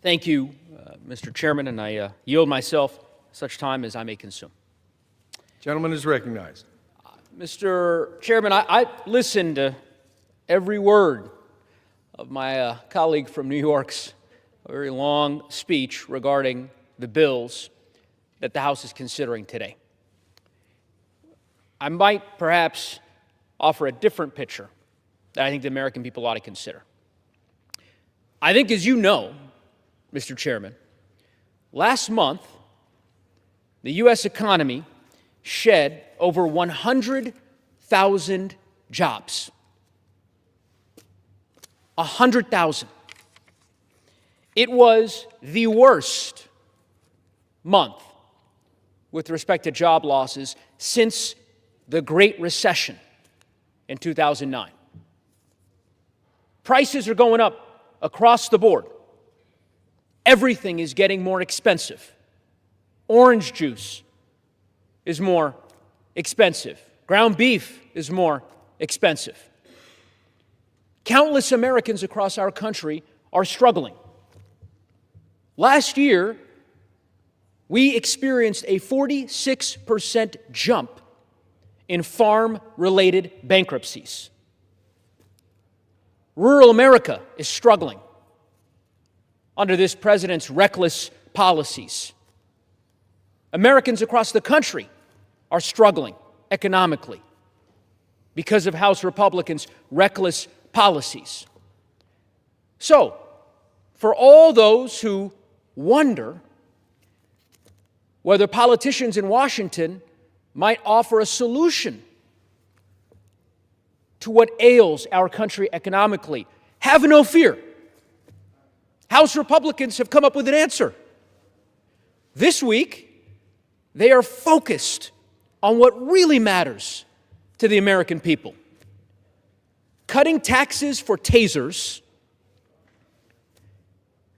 Thank you, Mr. Chairman, and I yield myself such time as I may consume. Gentleman is recognized. Mr. Chairman, I listened to every word of my colleague from New York's very long speech regarding the bills that the House is considering today. I might perhaps offer a different picture that I think the American people ought to consider. I think, as you know, Mr. Chairman, last month, the U.S. economy shed over 100,000 jobs. 100,000. It was the worst month with respect to job losses since the Great Recession in 2009. Prices are going up across the board. Everything is getting more expensive. Orange juice is more expensive. Ground beef is more expensive. Countless Americans across our country are struggling. Last year, we experienced a 46% jump in farm-related bankruptcies. Rural America is struggling under this president's reckless policies. Americans across the country are struggling economically because of House Republicans' reckless policies. So, for all those who wonder whether politicians in Washington might offer a solution to what ails our country economically, have no fear. House Republicans have come up with an answer. This week, they are focused on what really matters to the American people. Cutting taxes for tasers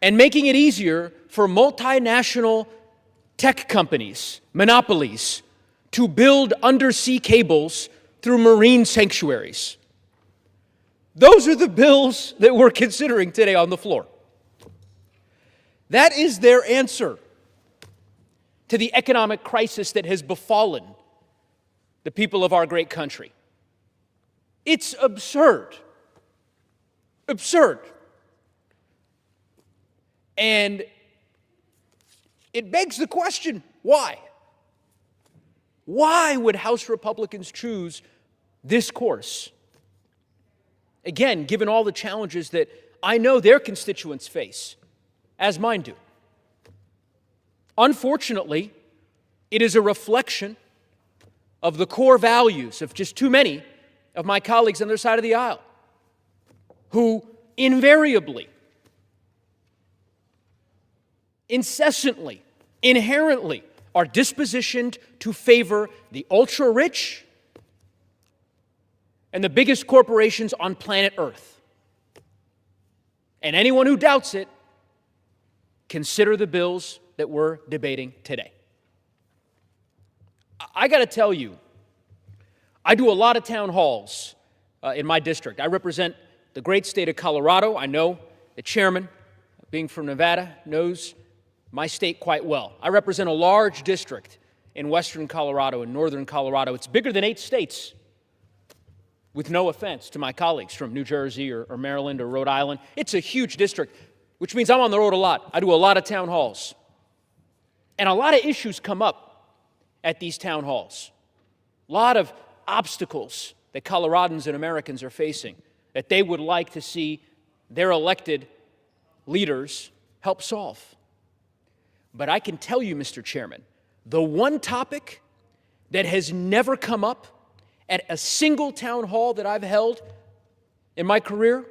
and making it easier for multinational tech companies, monopolies, to build undersea cables through marine sanctuaries. Those are the bills that we're considering today on the floor. That is their answer to the economic crisis that has befallen the people of our great country. It's absurd. Absurd. And it begs the question, why? Why would House Republicans choose this course? Again, given all the challenges that I know their constituents face, as mine do. Unfortunately, it is a reflection of the core values of just too many of my colleagues on their side of the aisle, who invariably, incessantly, inherently are dispositioned to favor the ultra-rich and the biggest corporations on planet Earth. And anyone who doubts it, consider the bills that we're debating today. I got to tell you, I do a lot of town halls in my district. I represent the great state of Colorado. I know the chairman, being from Nevada, knows my state quite well. I represent a large district in western Colorado and northern Colorado. It's bigger than 8 states, with no offense to my colleagues from New Jersey or Maryland or Rhode Island. It's a huge district, which means I'm on the road a lot. I do a lot of town halls. And a lot of issues come up at these town halls. A lot of obstacles that Coloradans and Americans are facing that they would like to see their elected leaders help solve. But I can tell you, Mr. Chairman, the one topic that has never come up at a single town hall that I've held in my career,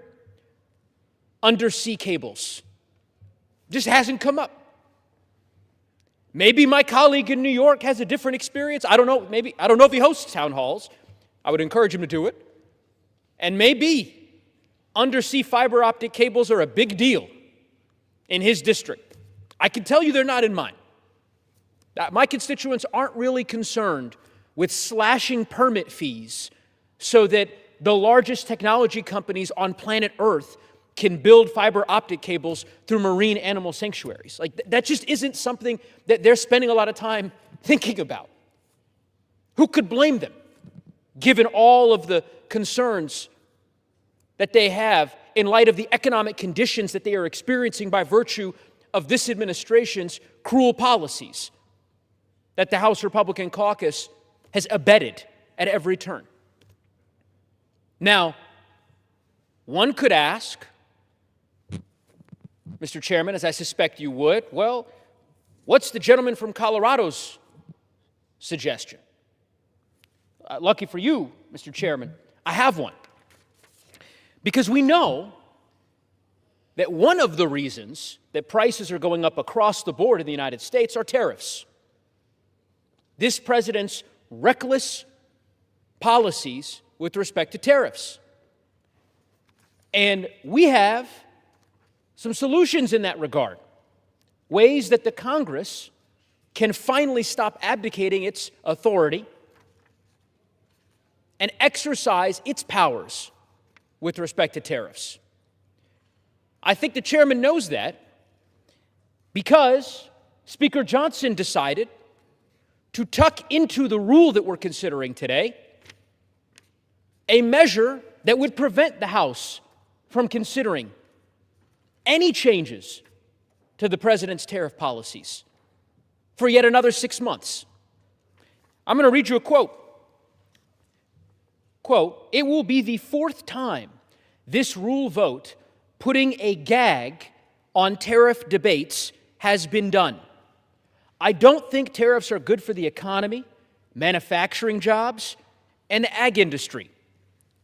undersea cables. Just hasn't come up. Maybe my colleague in New York has a different experience. I don't know. I don't know if he hosts town halls. I would encourage him to do it. And maybe undersea fiber optic cables are a big deal in his district. I can tell you they're not in mine. My constituents aren't really concerned with slashing permit fees so that the largest technology companies on planet Earth can build fiber optic cables through marine animal sanctuaries. Like, that just isn't something that they're spending a lot of time thinking about. Who could blame them, given all of the concerns that they have in light of the economic conditions that they are experiencing by virtue of this administration's cruel policies that the House Republican caucus has abetted at every turn? Now, one could ask, Mr. Chairman, as I suspect you would, well, what's the gentleman from Colorado's suggestion? Lucky for you, Mr. Chairman, I have one. Because we know that one of the reasons that prices are going up across the board in the United States are tariffs. This president's reckless policies with respect to tariffs. And we have some solutions in that regard, ways that the Congress can finally stop abdicating its authority and exercise its powers with respect to tariffs. I think the chairman knows that because Speaker Johnson decided to tuck into the rule that we're considering today a measure that would prevent the House from considering any changes to the president's tariff policies for yet another 6 months. I'm going to read you a quote. Quote, "It will be the 4th time this rule vote putting a gag on tariff debates has been done. I don't think tariffs are good for the economy, manufacturing jobs, and the ag industry.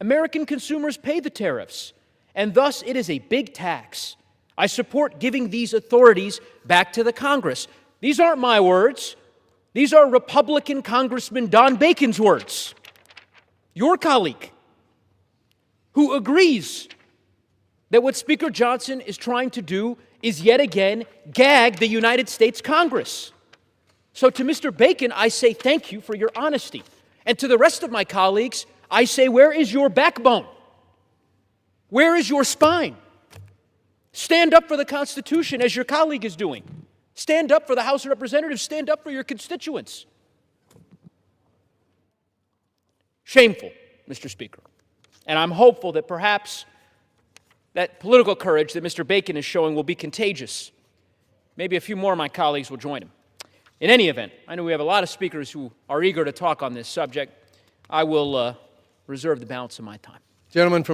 American consumers pay the tariffs, and thus it is a big tax. I support giving these authorities back to the Congress." These aren't my words. These are Republican Congressman Don Bacon's words, your colleague, who agrees that what Speaker Johnson is trying to do is yet again gag the United States Congress. So to Mr. Bacon, I say thank you for your honesty. And to the rest of my colleagues, I say, where is your backbone? Where is your spine? Stand up for the Constitution as your colleague is doing. Stand up for the House of Representatives. Stand up for your constituents. Shameful, Mr. Speaker. And I'm hopeful that perhaps that political courage that Mr. Bacon is showing will be contagious. Maybe a few more of my colleagues will join him. In any event, I know we have a lot of speakers who are eager to talk on this subject. I will reserve the balance of my time. Gentleman from